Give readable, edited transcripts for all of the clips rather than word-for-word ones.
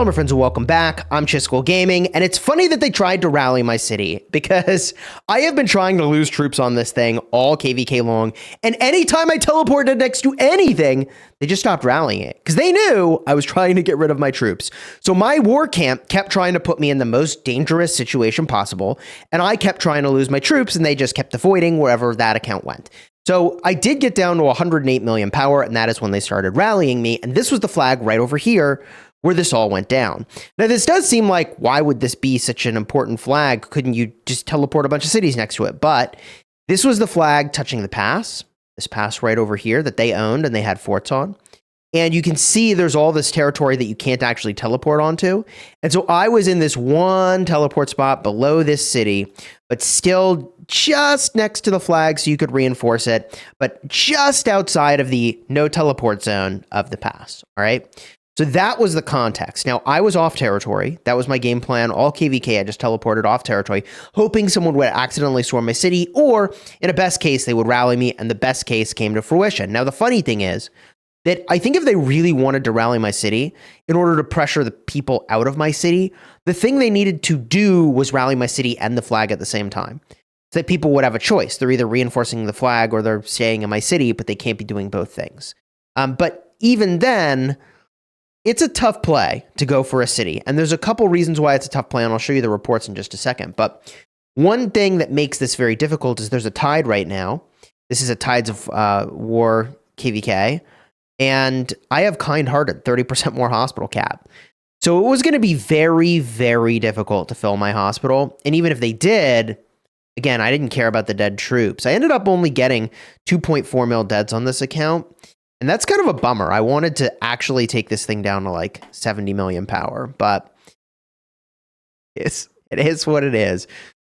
Hello, my friends, and welcome back. I'm Chisgule Gaming, and it's funny that they tried to rally my city because I have been trying to lose troops on this thing all KVK long, and anytime I teleported next to anything, they just stopped rallying it because they knew I was trying to get rid of my troops. So my war camp kept trying to put me in the most dangerous situation possible, and I kept trying to lose my troops, and they just kept avoiding wherever that account went. So I did get down to 108 million power, and that is when they started rallying me, and this was the flag right over here where this all went down. Now, this does seem like, why would this be such an important flag? Couldn't you just teleport a bunch of cities next to it? But this was the flag touching the pass, this pass right over here that they owned and they had forts on. And you can see there's all this territory that you can't actually teleport onto. And so I was in this one teleport spot below this city, but still just next to the flag so you could reinforce it, but just outside of the no teleport zone of the pass, all right? So that was the context. Now, I was off territory. That was my game plan. All KVK, I just teleported off territory, hoping someone would accidentally storm my city, or in a best case, they would rally me, and the best case came to fruition. Now, the funny thing is that I think if they really wanted to rally my city, in order to pressure the people out of my city, the thing they needed to do was rally my city and the flag at the same time. So that people would have a choice. They're either reinforcing the flag or they're staying in my city, but they can't be doing both things. But even then, it's a tough play to go for a city, and there's a couple reasons why it's a tough play, and I'll show you the reports in just a second. But one thing that makes this very difficult is there's a tide right now. This is a Tides of War KVK, and I have kind-hearted 30% more hospital cap. So it was going to be very, very difficult to fill my hospital, and even if they did, again, I didn't care about the dead troops. I ended up only getting 2.4 mil deads on this account. And that's kind of a bummer. I wanted to actually take this thing down to like 70 million power, but it is what it is.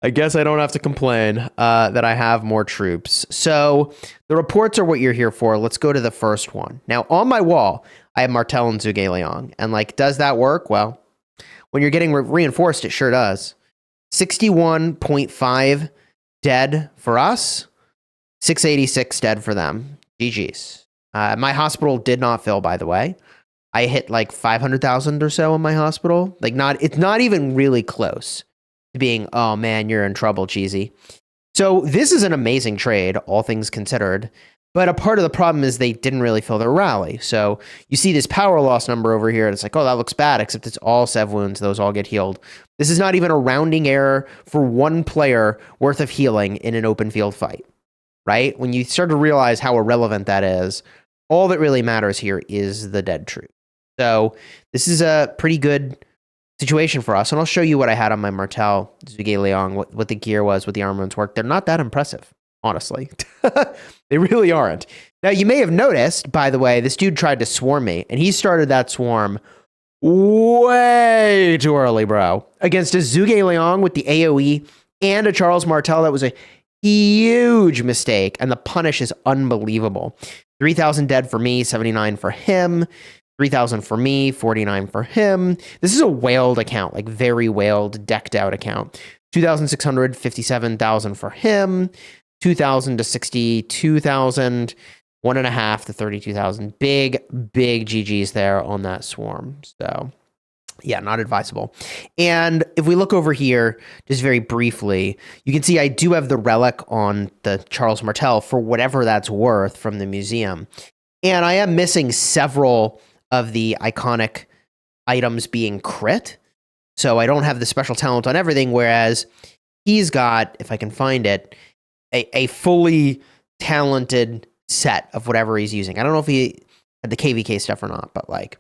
I guess I don't have to complain that I have more troops. So the reports are what you're here for. Let's go to the first one. Now, on my wall, I have Martel and Chisgule. And like, does that work? Well, when you're getting reinforced, it sure does. 61.5 dead for us, 686 dead for them. GG's. My hospital did not fill, by the way. I hit like 500,000 or so in my hospital. Like it's not even really close to being, oh man, you're in trouble, cheesy. So this is an amazing trade, all things considered. But a part of the problem is they didn't really fill their rally. So you see this power loss number over here, and it's like, oh, that looks bad, except it's all sev wounds. Those all get healed. This is not even a rounding error for one player worth of healing in an open field fight, right? When you start to realize how irrelevant that is, all that really matters here is the dead troop. So this is a pretty good situation for us. And I'll show you what I had on my Martel, Chisgule, what the gear was, what the armaments work. They're not that impressive, honestly. They really aren't. Now, you may have noticed, by the way, this dude tried to swarm me, and he started that swarm way too early, bro. Against a Chisgule with the AoE and a Charles Martel, that was a huge mistake, and the punish is unbelievable. 3,000 dead for me, 79 for him, 3,000 for me, 49 for him. This is a whaled account, like very whaled, decked out account. 2,600, 57,000 for him, 2,000 to 62,000, 1.5 to 32,000. Big GGs there on that swarm. So yeah, not advisable. And if we look over here, just very briefly, you can see I do have the relic on the Charles Martel for whatever that's worth from the museum. And I am missing several of the iconic items being crit. So I don't have the special talent on everything, whereas he's got, if I can find it, a fully talented set of whatever he's using. I don't know if he had the KVK stuff or not, but like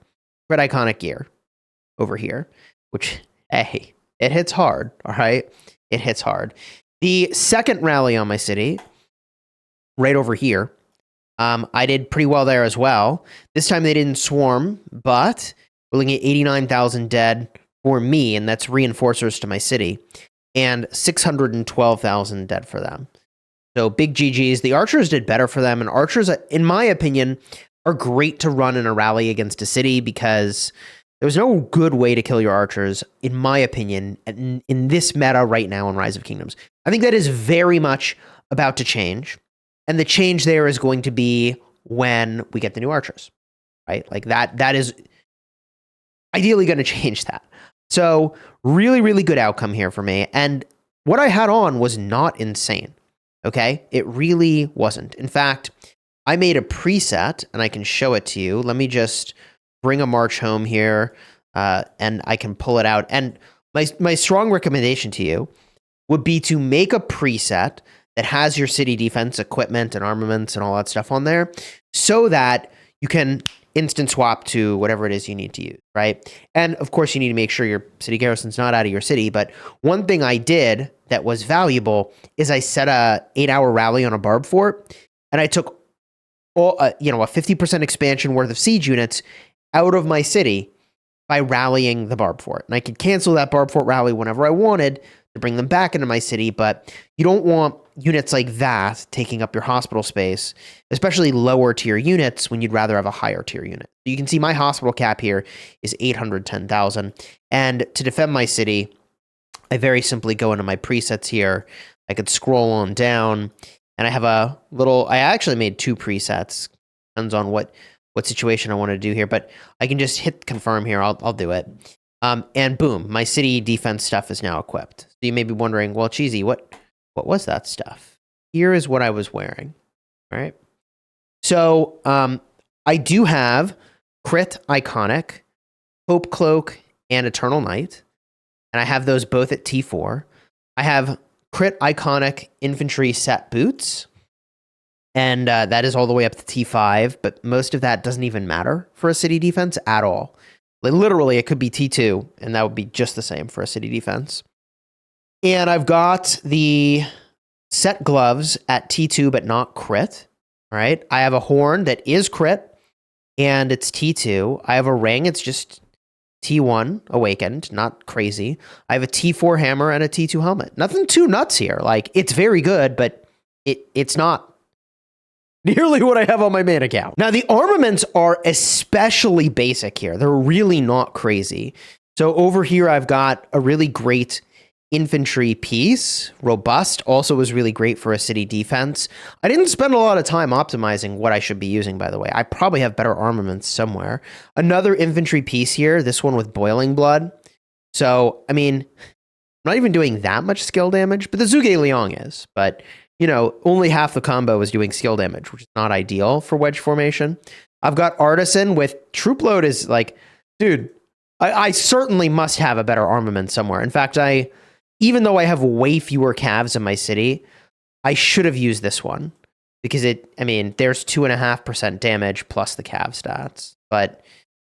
crit iconic gear over here, which, hey, it hits hard, all right? It hits hard. The second rally on my city, right over here, I did pretty well there as well. This time they didn't swarm, but we're looking at 89,000 dead for me, and that's reinforcers to my city, and 612,000 dead for them. So big GGs. The archers did better for them, and archers, in my opinion, are great to run in a rally against a city because there's no good way to kill your archers, in my opinion, in this meta right now in Rise of Kingdoms. I think that is very much about to change. And the change there is going to be when we get the new archers, right? Like that is ideally going to change that. So really, really good outcome here for me. And what I had on was not insane. Okay. It really wasn't. In fact, I made a preset and I can show it to you. Let me just bring a march home here and I can pull it out. And my strong recommendation to you would be to make a preset that has your city defense equipment and armaments and all that stuff on there so that you can instant swap to whatever it is you need to use, right? And of course, you need to make sure your city garrison's not out of your city. But one thing I did that was valuable is I set a 8-hour rally on a barb fort, and I took all, a 50% expansion worth of siege units out of my city by rallying the barb fort. And I could cancel that barb fort rally whenever I wanted to bring them back into my city, but you don't want units like that taking up your hospital space, especially lower tier units when you'd rather have a higher tier unit. You can see my hospital cap here is 810,000. And to defend my city, I very simply go into my presets here. I could scroll on down and I have I actually made 2 presets. Depends on what situation I want to do here, but I can just hit confirm here. I'll do it. And boom, my city defense stuff is now equipped. So you may be wondering, well, Cheesy, what was that stuff? Here is what I was wearing. All right. So I do have Crit Iconic, Hope Cloak, and Eternal Night. And I have those both at T4. I have Crit Iconic Infantry Set Boots. And that is all the way up to T5. But most of that doesn't even matter for a city defense at all. Literally, it could be T2, and that would be just the same for a city defense. And I've got the set gloves at T2, but not crit. All right. I have a horn that is crit, and it's T2. I have a ring. It's just T1 awakened, not crazy. I have a T4 hammer and a T2 helmet. Nothing too nuts here. Like, it's very good, but it's not nearly what I have on my main account. Now, the armaments are especially basic here. They're really not crazy. So over here, I've got a really great infantry piece. Robust also was really great for a city defense. I didn't spend a lot of time optimizing what I should be using, by the way. I probably have better armaments somewhere. Another infantry piece here, this one with boiling blood. So, I mean, I'm not even doing that much skill damage, but the Zhuge Liang is. But only half the combo is doing skill damage, which is not ideal for wedge formation. I've got Artisan with troop load is like, dude, I certainly must have a better armament somewhere. In fact, even though I have way fewer calves in my city, I should have used this one because there's 2.5% damage plus the cav stats. But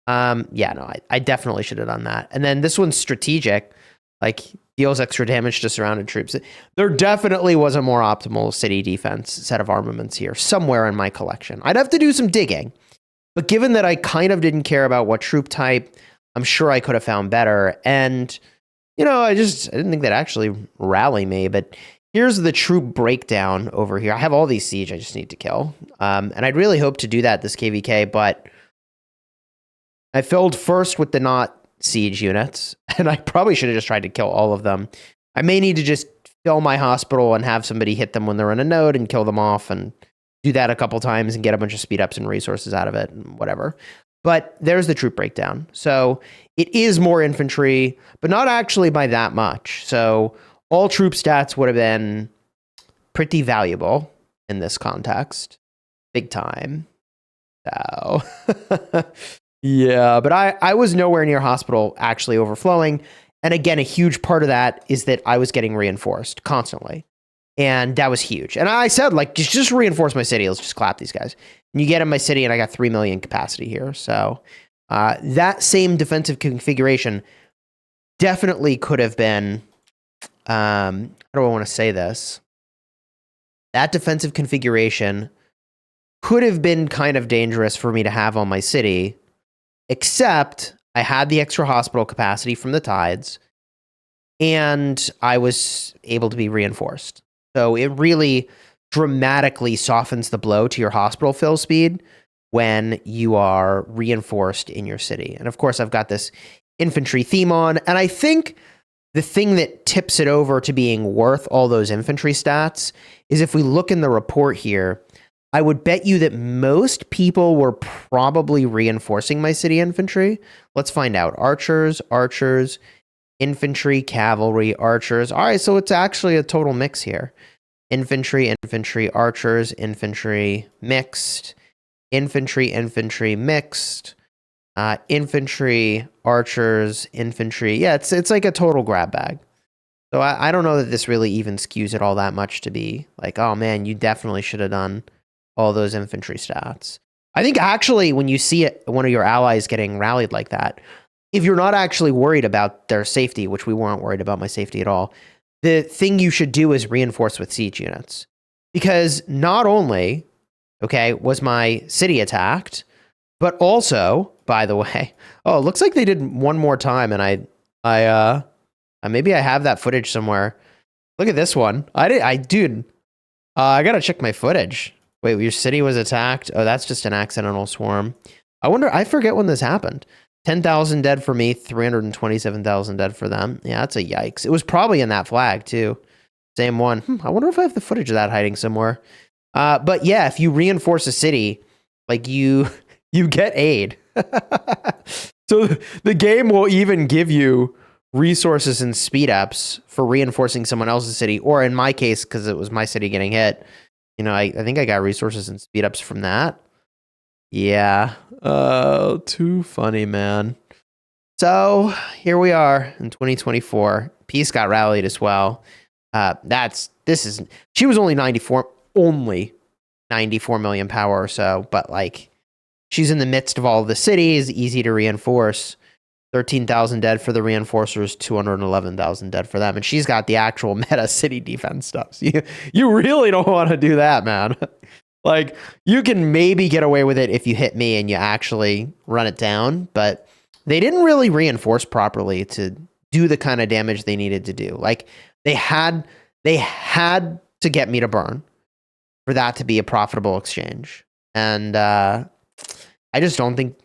I definitely should have done that. And then this one's strategic, like deals extra damage to surrounded troops. There definitely was a more optimal city defense set of armaments here somewhere in my collection. I'd have to do some digging, but given that I kind of didn't care about what troop type, I'm sure I could have found better. And, I didn't think that actually rally me, but here's the troop breakdown over here. I have all these siege I just need to kill. And I'd really hope to do that this KVK, but I filled first with the not siege units, and I probably should have just tried to kill all of them. I may need to just fill my hospital and have somebody hit them when they're in a node and kill them off and do that a couple times and get a bunch of speed ups and resources out of it and whatever. But there's the troop breakdown. So it is more infantry, but not actually by that much. So all troop stats would have been pretty valuable in this context. Big time. So yeah, but I was nowhere near hospital actually overflowing. And again, a huge part of that is that I was getting reinforced constantly. And that was huge. And I said, like, just reinforce my city. Let's just clap these guys. And you get in my city, and I got 3 million capacity here. So that same defensive configuration definitely could have been, how do I want to say this? That defensive configuration could have been kind of dangerous for me to have on my city, except I had the extra hospital capacity from the tides, and I was able to be reinforced. So it really dramatically softens the blow to your hospital fill speed when you are reinforced in your city. And of course, I've got this infantry theme on, and I think the thing that tips it over to being worth all those infantry stats is if we look in the report here, I would bet you that most people were probably reinforcing my city infantry. Let's find out. Archers, archers, infantry, cavalry, archers. All right, so it's actually a total mix here. Infantry, infantry, archers, infantry, mixed. Infantry, infantry, mixed. Infantry, archers, infantry. Yeah, it's like a total grab bag. So I don't know that this really even skews it all that much to be like, oh man, you definitely should have done all those infantry stats. I think actually when you see one of your allies getting rallied like that, if you're not actually worried about their safety, which we weren't worried about my safety at all, the thing you should do is reinforce with siege units. Because not only, okay, was my city attacked, but also, by the way, oh, it looks like they did one more time, and maybe I have that footage somewhere. Look at this one. Dude, I gotta check my footage. Wait, your city was attacked? Oh, that's just an accidental swarm. I forget when this happened. 10,000 dead for me, 327,000 dead for them. Yeah, that's a yikes. It was probably in that flag, too. Same one. I wonder if I have the footage of that hiding somewhere. But yeah, if you reinforce a city, like you get aid. So the game will even give you resources and speed ups for reinforcing someone else's city, or in my case, because it was my city getting hit, you know, I think I got resources and speed ups from that. Yeah. Too funny, man. So here we are in 2024. Peace got rallied as well. She was only 94 million power or so, but like she's in the midst of all of the cities, easy to reinforce. 13,000 dead for the reinforcers, 211,000 dead for them. And she's got the actual meta city defense stuff. So you really don't want to do that, man. Like, you can maybe get away with it if you hit me and you actually run it down, but they didn't really reinforce properly to do the kind of damage they needed to do. Like, they had to get me to burn for that to be a profitable exchange. And I just don't think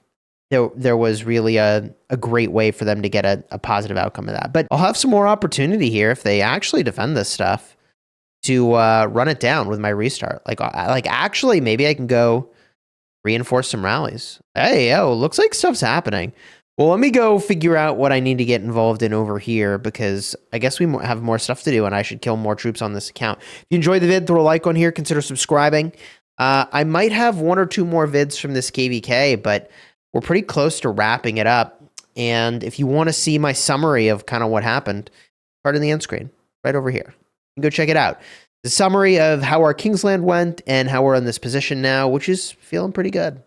there was really a great way for them to get a positive outcome of that. But I'll have some more opportunity here if they actually defend this stuff to run it down with my restart. Like actually, maybe I can go reinforce some rallies. Hey, looks like stuff's happening. Well, let me go figure out what I need to get involved in over here, because I guess we have more stuff to do and I should kill more troops on this account. If you enjoyed the vid, throw a like on here, consider subscribing. I might have one or two more vids from this KVK, but we're pretty close to wrapping it up. And if you want to see my summary of kind of what happened, part in the end screen, right over here. You can go check it out. The summary of how our Kingsland went and how we're in this position now, which is feeling pretty good.